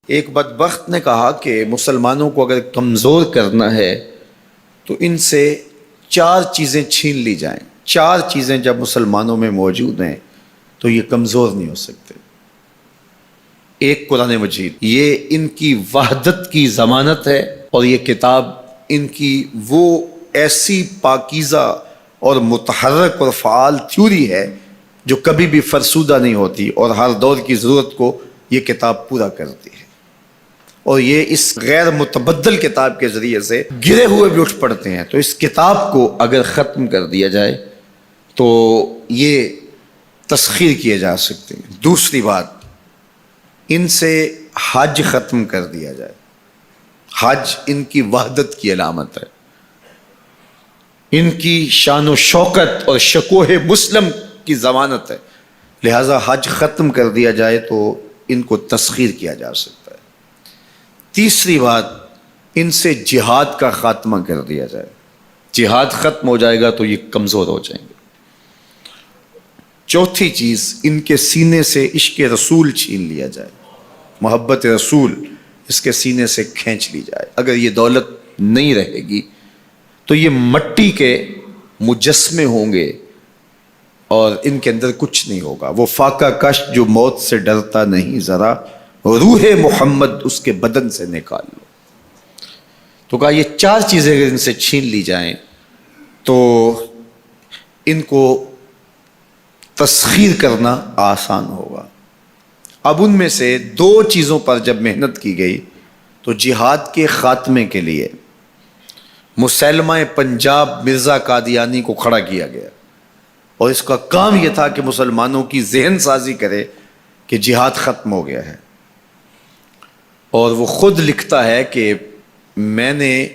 ایک بدبخت نے کہا کہ مسلمانوں کو اگر کمزور کرنا ہے تو ان سے 4 چیزیں چھین لی جائیں. 4 چیزیں جب مسلمانوں میں موجود ہیں تو یہ کمزور نہیں ہو سکتے. ایک قرآن مجید، یہ ان کی وحدت کی ضمانت ہے، اور یہ کتاب ان کی وہ ایسی پاکیزہ اور متحرک اور فعال تھیوری ہے جو کبھی بھی فرسودہ نہیں ہوتی، اور ہر دور کی ضرورت کو یہ کتاب پورا کرتی ہے. اور یہ اس غیر متبدل کتاب کے ذریعے سے گرے ہوئے بھی اٹھ پڑتے ہیں. تو اس کتاب کو اگر ختم کر دیا جائے تو یہ تسخیر کیے جا سکتے ہیں. دوسری بات، ان سے حج ختم کر دیا جائے. حج ان کی وحدت کی علامت ہے، ان کی شان و شوکت اور شکوہ مسلم کی ضمانت ہے. لہذا حج ختم کر دیا جائے تو ان کو تسخیر کیا جا سکتا ہے. تیسری بات، ان سے جہاد کا خاتمہ کر دیا جائے. جہاد ختم ہو جائے گا تو یہ کمزور ہو جائیں گے. چوتھی چیز، ان کے سینے سے عشق رسول چھین لیا جائے. محبت رسول اس کے سینے سے کھینچ لی جائے. اگر یہ دولت نہیں رہے گی تو یہ مٹی کے مجسمے ہوں گے اور ان کے اندر کچھ نہیں ہوگا. وہ فاقہ کش جو موت سے ڈرتا نہیں ذرا، روح محمد اس کے بدن سے نکال لو. تو کہا یہ 4 چیزیں اگر ان سے چھین لی جائیں تو ان کو تسخیر کرنا آسان ہوگا. اب ان میں سے 2 چیزوں پر جب محنت کی گئی تو جہاد کے خاتمے کے لیے مسلمہ پنجاب مرزا قادیانی کو کھڑا کیا گیا، اور اس کا کام یہ تھا کہ مسلمانوں کی ذہن سازی کرے کہ جہاد ختم ہو گیا ہے. اور وہ خود لکھتا ہے کہ میں نے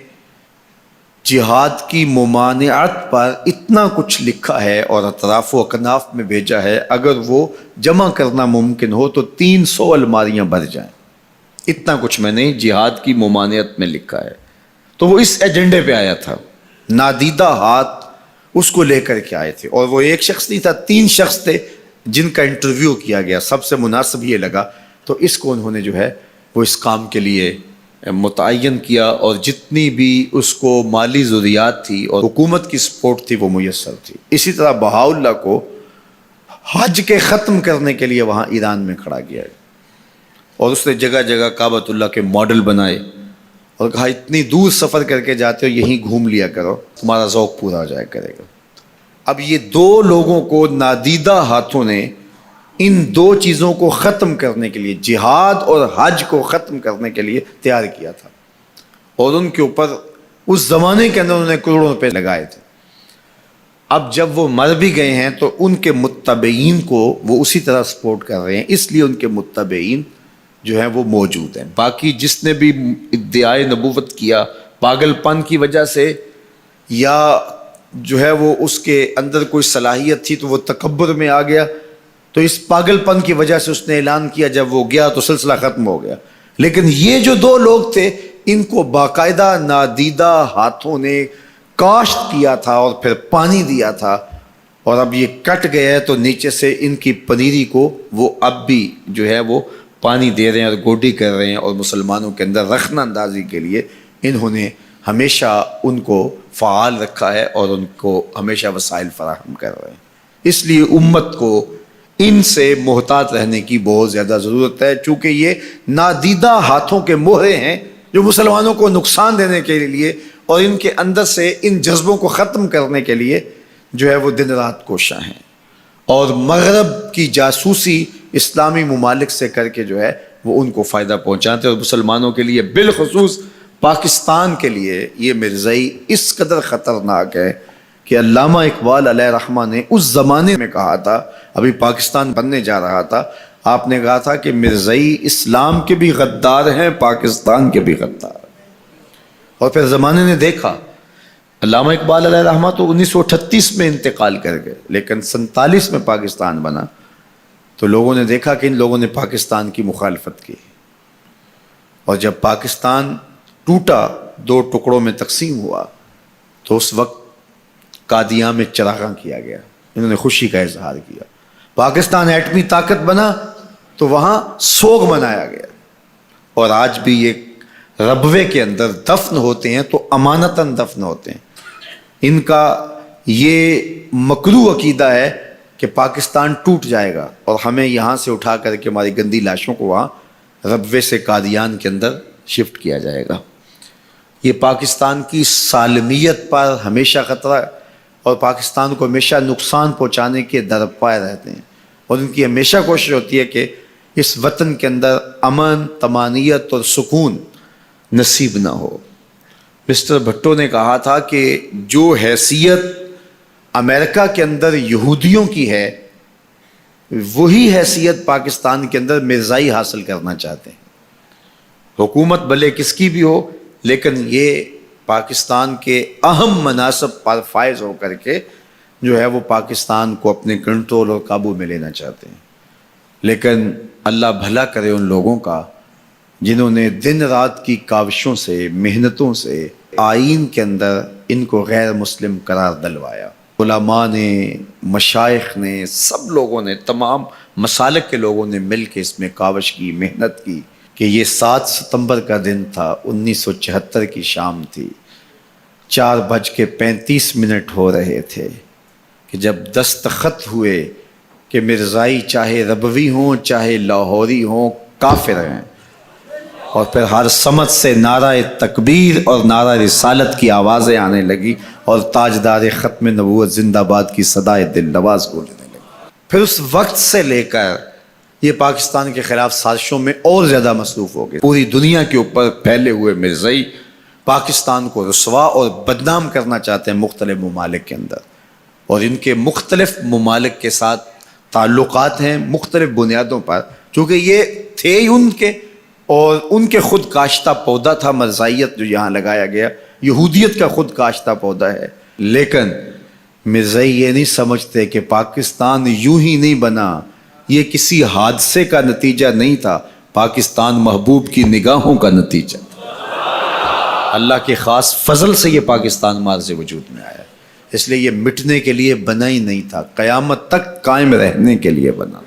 جہاد کی ممانعت پر اتنا کچھ لکھا ہے اور اطراف و اکناف میں بھیجا ہے، اگر وہ جمع کرنا ممکن ہو تو 300 الماریاں بھر جائیں. اتنا کچھ میں نے جہاد کی ممانعت میں لکھا ہے. تو وہ اس ایجنڈے پہ آیا تھا. نادیدہ ہاتھ اس کو لے کر کے آئے تھے، اور وہ ایک شخص نہیں تھا، 3 شخص تھے جن کا انٹرویو کیا گیا. سب سے مناسب یہ لگا تو اس کو انہوں نے جو ہے وہ اس کام کے لیے متعین کیا، اور جتنی بھی اس کو مالی ضروریات تھی اور حکومت کی سپورٹ تھی وہ میسر تھی. اسی طرح بہاءاللہ کو حج کے ختم کرنے کے لیے وہاں ایران میں کھڑا کیا، اور اس نے جگہ جگہ کعبۃ اللہ کے ماڈل بنائے اور کہا اتنی دور سفر کر کے جاتے ہو، یہیں گھوم لیا کرو، تمہارا ذوق پورا ہو جایا کرے گا. اب یہ 2 لوگوں کو نادیدہ ہاتھوں نے ان 2 چیزوں کو ختم کرنے کے لیے، جہاد اور حج کو ختم کرنے کے لیے تیار کیا تھا، اور ان کے اوپر اس زمانے کے اندر انہوں نے کروڑوں روپے لگائے تھے. اب جب وہ مر بھی گئے ہیں تو ان کے متبعین کو وہ اسی طرح سپورٹ کر رہے ہیں، اس لیے ان کے متبعین جو ہیں وہ موجود ہیں. باقی جس نے بھی ادعائے نبوت کیا پاگل پن کی وجہ سے، یا جو ہے وہ اس کے اندر کوئی صلاحیت تھی تو وہ تکبر میں آ گیا، تو اس پاگل پن کی وجہ سے اس نے اعلان کیا، جب وہ گیا تو سلسلہ ختم ہو گیا. لیکن یہ جو 2 لوگ تھے ان کو باقاعدہ نادیدہ ہاتھوں نے کاشت کیا تھا اور پھر پانی دیا تھا، اور اب یہ کٹ گیا ہے تو نیچے سے ان کی پنیری کو وہ اب بھی جو ہے وہ پانی دے رہے ہیں اور گوڈی کر رہے ہیں، اور مسلمانوں کے اندر رخنہ اندازی کے لیے انہوں نے ہمیشہ ان کو فعال رکھا ہے اور ان کو ہمیشہ وسائل فراہم کر رہے ہیں. اس لیے امت کو ان سے محتاط رہنے کی بہت زیادہ ضرورت ہے، چونکہ یہ نادیدہ ہاتھوں کے مہرے ہیں جو مسلمانوں کو نقصان دینے کے لیے اور ان کے اندر سے ان جذبوں کو ختم کرنے کے لیے جو ہے وہ دن رات کوشاں ہیں، اور مغرب کی جاسوسی اسلامی ممالک سے کر کے جو ہے وہ ان کو فائدہ پہنچاتے ہیں. اور مسلمانوں کے لیے بالخصوص پاکستان کے لیے یہ مرزائی اس قدر خطرناک ہے کہ علامہ اقبال علیہ رحمہ نے اس زمانے میں کہا تھا، ابھی پاکستان بننے جا رہا تھا، آپ نے کہا تھا کہ مرزائی اسلام کے بھی غدار ہیں، پاکستان کے بھی غدار ہیں. اور پھر زمانے نے دیکھا، علامہ اقبال علیہ رحمہ تو 1938 میں انتقال کر گئے، لیکن 47 میں پاکستان بنا تو لوگوں نے دیکھا کہ ان لوگوں نے پاکستان کی مخالفت کی، اور جب پاکستان ٹوٹا، 2 ٹکڑوں میں تقسیم ہوا، تو اس وقت قادیاں میں چراغاں کیا گیا، انہوں نے خوشی کا اظہار کیا. پاکستان ایٹمی طاقت بنا تو وہاں سوگ منایا گیا، اور آج بھی یہ ربوے کے اندر دفن ہوتے ہیں تو امانتاً دفن ہوتے ہیں. ان کا یہ مکروہ عقیدہ ہے کہ پاکستان ٹوٹ جائے گا اور ہمیں یہاں سے اٹھا کر کے ہماری گندی لاشوں کو وہاں ربوے سے قادیان کے اندر شفٹ کیا جائے گا. یہ پاکستان کی سالمیت پر ہمیشہ خطرہ ہے اور پاکستان کو ہمیشہ نقصان پہنچانے کے درپائے رہتے ہیں، اور ان کی ہمیشہ کوشش ہوتی ہے کہ اس وطن کے اندر امن، طمانینت اور سکون نصیب نہ ہو. مسٹر بھٹو نے کہا تھا کہ جو حیثیت امریکہ کے اندر یہودیوں کی ہے وہی حیثیت پاکستان کے اندر مرزائی حاصل کرنا چاہتے ہیں. حکومت بھلے کس کی بھی ہو، لیکن یہ پاکستان کے اہم مناصب پر فائز ہو کر کے جو ہے وہ پاکستان کو اپنے کنٹرول اور قابو میں لینا چاہتے ہیں. لیکن اللہ بھلا کرے ان لوگوں کا جنہوں نے دن رات کی کاوشوں سے، محنتوں سے آئین کے اندر ان کو غیر مسلم قرار دلوایا. علماء نے، مشائخ نے، سب لوگوں نے، تمام مسالک کے لوگوں نے مل کے اس میں کاوش کی، محنت کی کہ یہ 7 ستمبر کا دن تھا، 1974 کی شام تھی، 4:35 ہو رہے تھے کہ جب دستخط ہوئے کہ مرزائی چاہے ربوی ہوں چاہے لاہوری ہوں کافر ہیں، اور پھر ہر سمت سے نعرہ تکبیر اور نعرہ رسالت کی آوازیں آنے لگی اور تاجدار ختم نبوت زندہ باد کی صدائے دل نواز گونجنے لگی. پھر اس وقت سے لے کر یہ پاکستان کے خلاف سازشوں میں اور زیادہ مصروف ہو گئے. پوری دنیا کے اوپر پھیلے ہوئے مرزائی پاکستان کو رسوا اور بدنام کرنا چاہتے ہیں مختلف ممالک کے اندر، اور ان کے مختلف ممالک کے ساتھ تعلقات ہیں مختلف بنیادوں پر، چونکہ یہ تھے ان کے، اور ان کے خود کاشتہ پودا تھا مرزائیت جو یہاں لگایا گیا، یہودیت کا خود کاشتہ پودا ہے. لیکن مرزائی یہ نہیں سمجھتے کہ پاکستان یوں ہی نہیں بنا، یہ کسی حادثے کا نتیجہ نہیں تھا، پاکستان محبوب کی نگاہوں کا نتیجہ تھا. اللہ کے خاص فضل سے یہ پاکستان مارز وجود میں آیا، اس لیے یہ مٹنے کے لیے بنا ہی نہیں تھا، قیامت تک قائم رہنے کے لیے بنا.